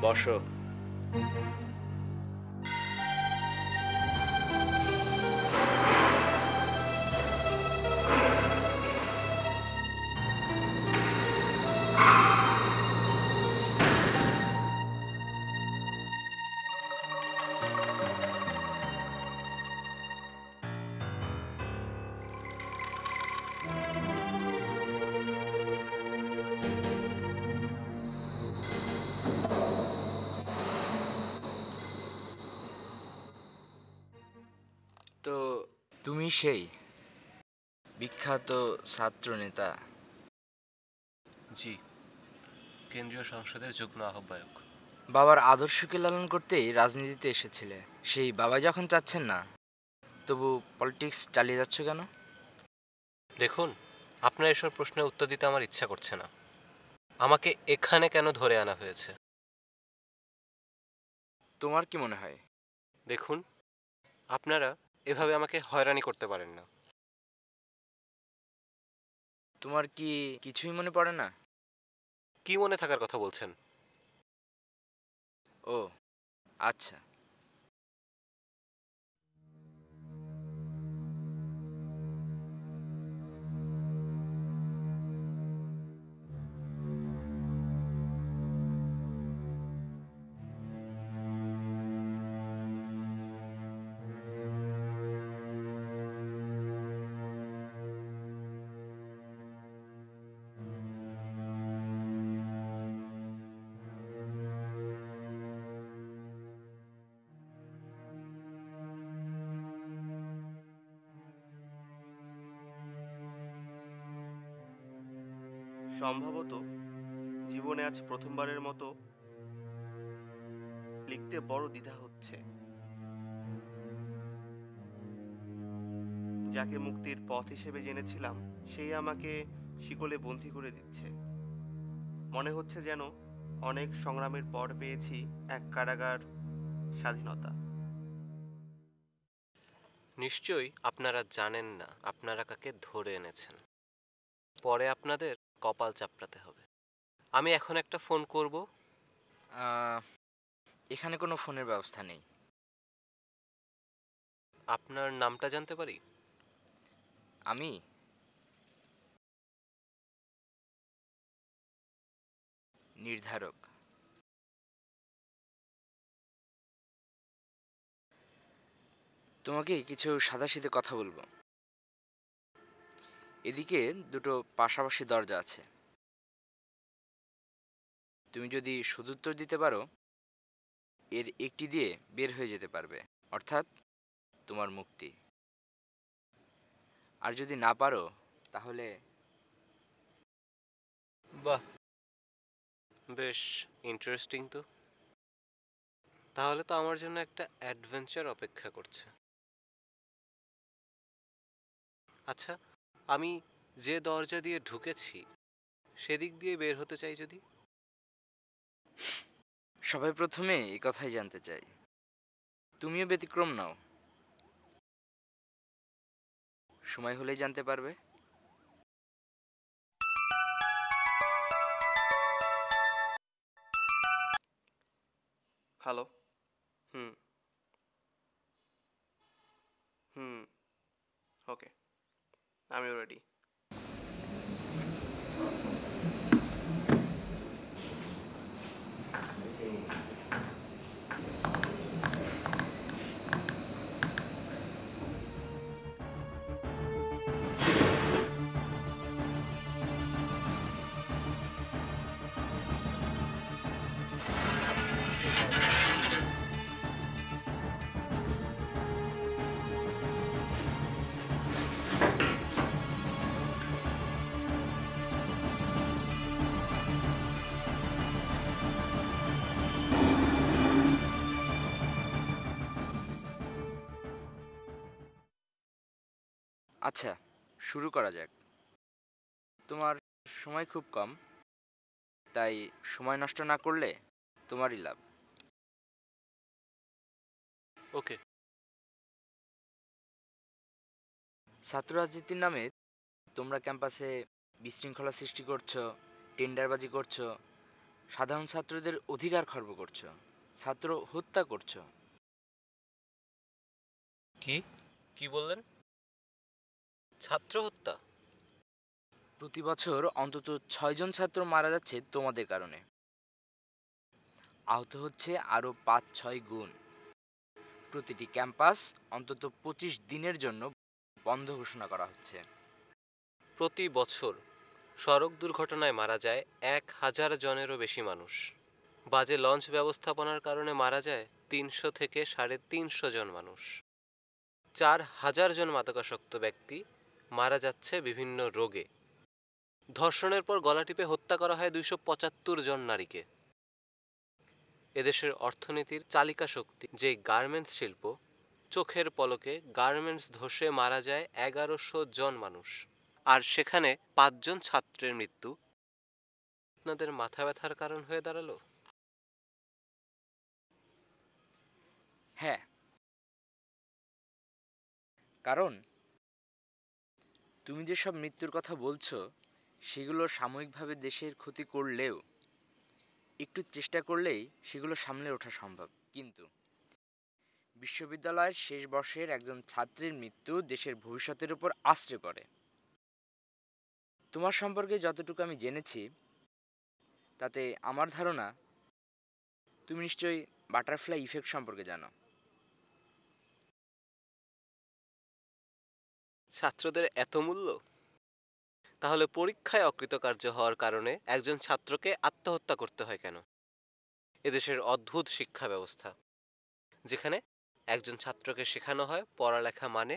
বসো। তো তুমি সেই বিখ্যাত ছাত্র নেতা? জি, কেন্দ্রীয় সংসদের যুগ্ম আহ্বায়ক। বাবার আদর্শকে লালন করতেই রাজনীতিতে এসেছিলে। সেই বাবা যখন চাচ্ছেন না, তবু পলিটিক্স চালিয়ে যাচ্ছ কেন? দেখুন, আপনার এসব প্রশ্নের উত্তর দিতে আমার ইচ্ছা করছে না। আমাকে এখানে কেন ধরে আনা হয়েছে? তোমার কি মনে হয়? দেখুন, আপনারা এভাবে আমাকে হয়রানি করতে পারেন না। তোমার কি কিছুই মনে পড়ে না? কি মনে থাকার কথা বলছেন? ও আচ্ছা। সম্ভবত জীবনে আজ প্রথমবারের মতো লিখতে বড় দ্বিধা হচ্ছে। যাকে মুক্তির পথ হিসেবে জেনেছিলাম, সেই আমাকে শিকলে বন্দী করে দিচ্ছে। মনে হচ্ছে যেন অনেক সংগ্রামের পর পেয়েছি এক কারাগার স্বাধীনতা। নিশ্চয়ই আপনারা জানেন না আপনারা কাকে ধরে এনেছেন। পরে আপনাদের কপাল চাপড়াতে হবে। আমি এখন একটা ফোন করব। আহ, এখানে কোনো ফোনের ব্যবস্থা নেই। আপনার নামটা জানতে পারি? আমি নির্ধারক। তোমাকে কিছু সাদাসিধে কথা বলবো। এদিকে দুটো পাশাপাশি দরজা আছে। তুমি যদি সদুত্তর দিতে পারো, এর একটি দিয়ে বের হয়ে যেতে পারবে, অর্থাৎ তোমার মুক্তি। আর যদি না পারো, তাহলে বাহ, বেশ ইন্টারেস্টিং তো। তাহলে তো আমার জন্য একটা অ্যাডভেঞ্চার অপেক্ষা করছে। আচ্ছা, আমি যে দরজা দিয়ে ঢুকেছি সেদিক দিয়ে বের হতে চাই যদি? সবাই প্রথমে এই কথাই জানতে চাই। তুমিও ব্যতিক্রম নাও, সময় হলেই জানতে পারবে। হ্যালো। হুম। হুম। ওকে, আমিও রেডি। আচ্ছা, শুরু করা যাক। তোমার সময় খুব কম, তাই সময় নষ্ট না করলে তোমারই লাভ। ওকে। ছাত্র রাজনীতির নামে তোমরা ক্যাম্পাসে বিশৃঙ্খলা সৃষ্টি করছো, টেন্ডারবাজি করছো, সাধারণ ছাত্রদের অধিকার খর্ব করছো, ছাত্র হত্যা করছো। কি কি বললেন? ছাত্র হত্যা? প্রতি বছর অন্তত 6 জন ছাত্র মারা যাচ্ছে তোমাদের কারণে। আহত হচ্ছে আরও 5-6 গুণ। প্রতিটি ক্যাম্পাস অন্তত 25 দিনের জন্য বন্ধ ঘোষণা করা হচ্ছে। প্রতি বছর সড়ক দুর্ঘটনায় মারা যায় 1000 জনেরও বেশি মানুষ। বাজে লঞ্চ ব্যবস্থাপনার কারণে মারা যায় 300 থেকে 350 জন মানুষ। 4000 জন মাদকাসক্ত ব্যক্তি মারা যাচ্ছে বিভিন্ন রোগে। ধর্ষণের পর গলা টিপে হত্যা করা হয় 275 জন নারীকে। এদেশের অর্থনীতির চালিকা শক্তি যে গার্মেন্টস শিল্প, চোখের পলকে গার্মেন্টস ধসে মারা যায় 1100 জন মানুষ। আর সেখানে 5 জন ছাত্রের মৃত্যু আপনাদের মাথা ব্যথার কারণ হয়ে দাঁড়ালো? হ্যাঁ, কারণ তুমি যেসব মৃত্যুর কথা বলছো সেগুলো সাময়িকভাবে দেশের ক্ষতি করলেও একটু চেষ্টা করলেই সেগুলো সামলে ওঠা সম্ভব। কিন্তু বিশ্ববিদ্যালয়ের শেষ বর্ষের একজন ছাত্রীর মৃত্যু দেশের ভবিষ্যতের উপর আছড়ে পড়ে। তোমার সম্পর্কে যতটুকু আমি জেনেছি তাতে আমার ধারণা তুমি নিশ্চয়ই বাটারফ্লাই ইফেক্ট সম্পর্কে জানো। ছাত্রদের এত মূল্য? তাহলে পরীক্ষায় অকৃতকার্য হওয়ার কারণে একজন ছাত্রকে আত্মহত্যা করতে হয় কেন? এদেশের অদ্ভুত শিক্ষা ব্যবস্থা, যেখানে একজন ছাত্রকে শেখানো হয় পড়ালেখা মানে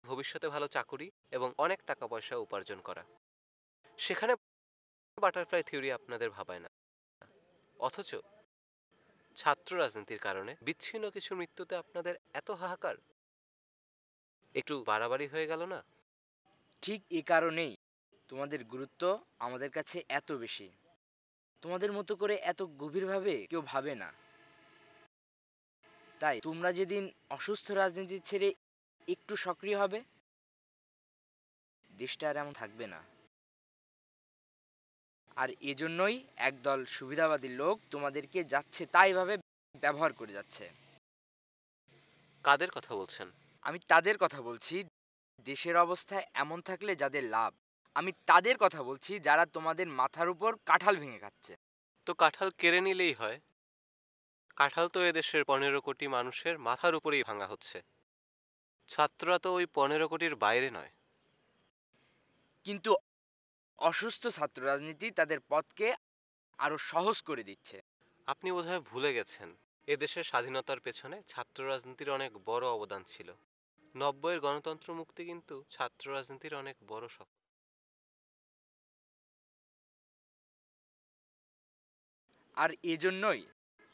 ভবিষ্যতে ভালো চাকুরি এবং অনেক টাকা পয়সা উপার্জন করা। সেখানে বাটারফ্লাই থিওরি আপনাদের ভাবায় না। অথচ ছাত্র রাজনীতির কারণে বিচ্ছিন্ন কিছু মৃত্যুতে আপনাদের এত হাহাকার। একটু বাড়াবাড়ি হয়ে গেল না? ঠিক এ কারণেই তোমাদের গুরুত্ব আমাদের কাছে এত বেশি। তোমাদের মতো করে এত গভীরভাবে কেউ ভাবে না। তাই তোমরা যেদিন অসুস্থ রাজনীতি ছেড়ে একটু সক্রিয় হবে, দেশটা আর এমন থাকবে না। আর এজন্যই একদল সুবিধাবাদী লোক তোমাদেরকে যাচ্ছে তাই ভাবে ব্যবহার করে যাচ্ছে। কাদের কথা বলছেন? আমি তাদের কথা বলছি দেশের অবস্থা এমন থাকলে যাদের লাভ। আমি তাদের কথা বলছি যারা তোমাদের মাথার উপর কাঁঠাল ভেঙে খাচ্ছে। তো কাঁঠাল কেড়ে নিলেই হয়। কাঁঠাল তো এদেশের 15 কোটি মানুষের মাথার উপরেই ভাঙা হচ্ছে। ছাত্ররা তো ওই 15 কোটির বাইরে নয়। কিন্তু অসুস্থ ছাত্র রাজনীতি তাদের পথকে আরো সহজ করে দিচ্ছে। আপনি বোধহয় ভুলে গেছেন, এদেশের স্বাধীনতার পেছনে ছাত্র রাজনীতির অনেক বড় অবদান ছিল। 90-এর গণতন্ত্র মুক্তি কিন্তু ছাত্র রাজনীতির অনেক বড় সফল। আর এজন্যই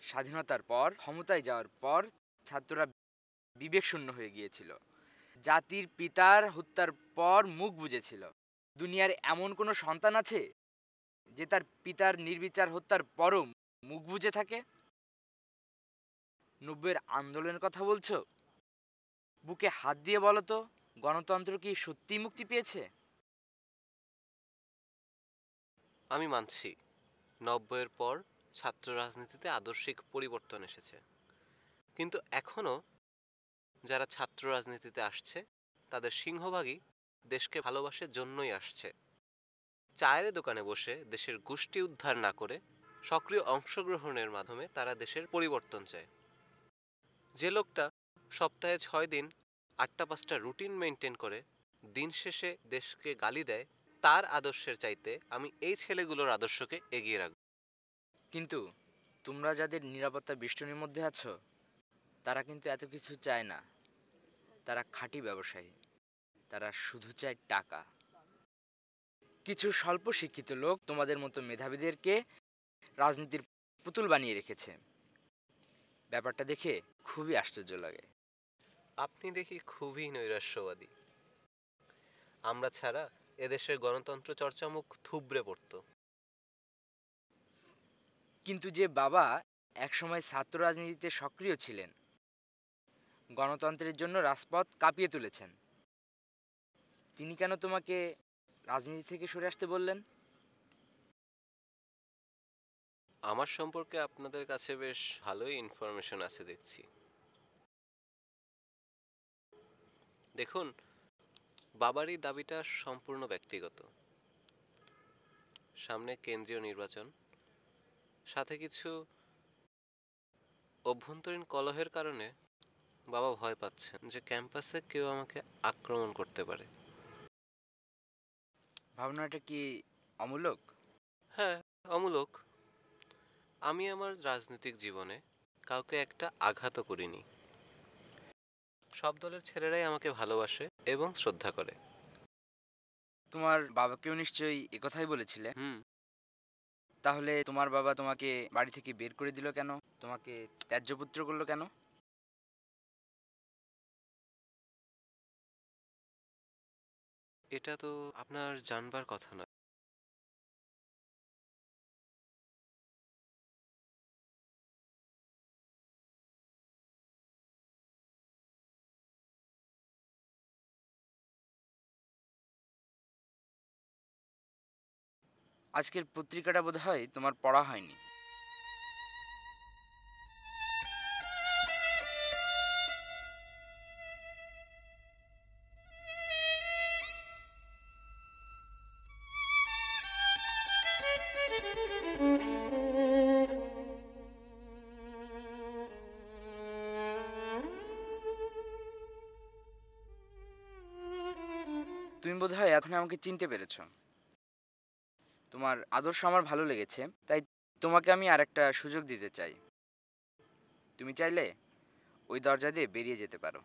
স্বাধীনতার পর ক্ষমতায় যাওয়ার পর ছাত্ররা বিবেক শূন্য হয়ে গিয়েছিল। জাতির পিতার হত্যার পর মুখ বুজেছিল। দুনিয়ার এমন কোনো সন্তান আছে যে তার পিতার নির্বিচার হত্যার পরও মুখ বুজে থাকে? 90-এর আন্দোলনের কথা বলছো? বুকে হাত দিয়ে বলো তো, গণতন্ত্র কি সত্যিই মুক্তি পেয়েছে? আমি মানছি 90-এর পর ছাত্র রাজনীতিতে আদর্শিক পরিবর্তন এসেছে, কিন্তু এখনো যারা ছাত্র রাজনীতিতে আসছে তাদের সিংহভাগই দেশকে ভালোবাসার জন্যই আসছে। চায়ের দোকানে বসে দেশের গোষ্ঠী উদ্ধার না করে সক্রিয় অংশগ্রহণের মাধ্যমে তারা দেশের পরিবর্তন চায়। যে লোকটা সপ্তাহে 6 দিন 8টা-5টা রুটিন মেনটেন করে দিন শেষে দেশকে গালি দেয়, তার আদর্শের চাইতে আমি এই ছেলেগুলোর আদর্শকে এগিয়ে রাখব। কিন্তু তোমরা যাদের নিরাপত্তা বেষ্টনীর মধ্যে আছো তারা কিন্তু এত কিছু চায় না। তারা খাঁটি ব্যবসায়ী। তারা শুধু চায় টাকা। কিছু স্বল্প শিক্ষিত লোক তোমাদের মতো মেধাবীদেরকে রাজনীতির পুতুল বানিয়ে রেখেছে। ব্যাপারটা দেখে খুবই আশ্চর্য লাগে। আপনি দেখি খুবই নৈরাশ্যবাদী। আমরা ছাড়া এদেশের গণতন্ত্র চর্চা মুখ থুবড়ে পড়তো। কিন্তু যে বাবা একসময় ছাত্র রাজনীতিতে সক্রিয় ছিলেন, গণতন্ত্রের জন্য রাজপথ কাঁপিয়ে তুলেছেন, তিনি কেন তোমাকে রাজনীতি থেকে সরে আসতে বললেন? আমার সম্পর্কে আপনাদের কাছে বেশ ভালোই ইনফরমেশন আছে দেখছি। দেখুন, বাবার এই দাবিটা সম্পূর্ণ ব্যক্তিগত। সামনে কেন্দ্রীয় নির্বাচন, সাথে কিছু অভ্যন্তরীণ কলহের কারণে বাবা ভয় পাচ্ছেন যে ক্যাম্পাসে কেউ আমাকে আক্রমণ করতে পারে। ভাবনাটা কি অমূলক? হ্যাঁ, অমূলক। আমি আমার রাজনৈতিক জীবনে কাউকে একটা আঘাতও করিনি। সব দলের ছেলেরাই আমাকে ভালোবাসে এবং শ্রদ্ধা করে। তোমার বাবাকেও নিশ্চয়ই একথাই বলেছিলে। হুম। তাহলে তোমার বাবা তোমাকে বাড়ি থেকে বের করে দিল কেন? তোমাকে ত্যায্যপুত্র করলো কেন? এটা তো আপনার জানবার কথা নয়। আজকের পত্রিকাটা বোধহয় তোমার পড়া হয়নি। তুমি বোধহয় এখন আমাকে চিনতে পেরেছো। তোমার আদর্শ আমার ভালো লেগেছে, তাই তোমাকে আমি আরেকটা সুযোগ দিতে চাই। তুমি চাইলে ওই দরজা দিয়ে বেরিয়ে যেতে পারো।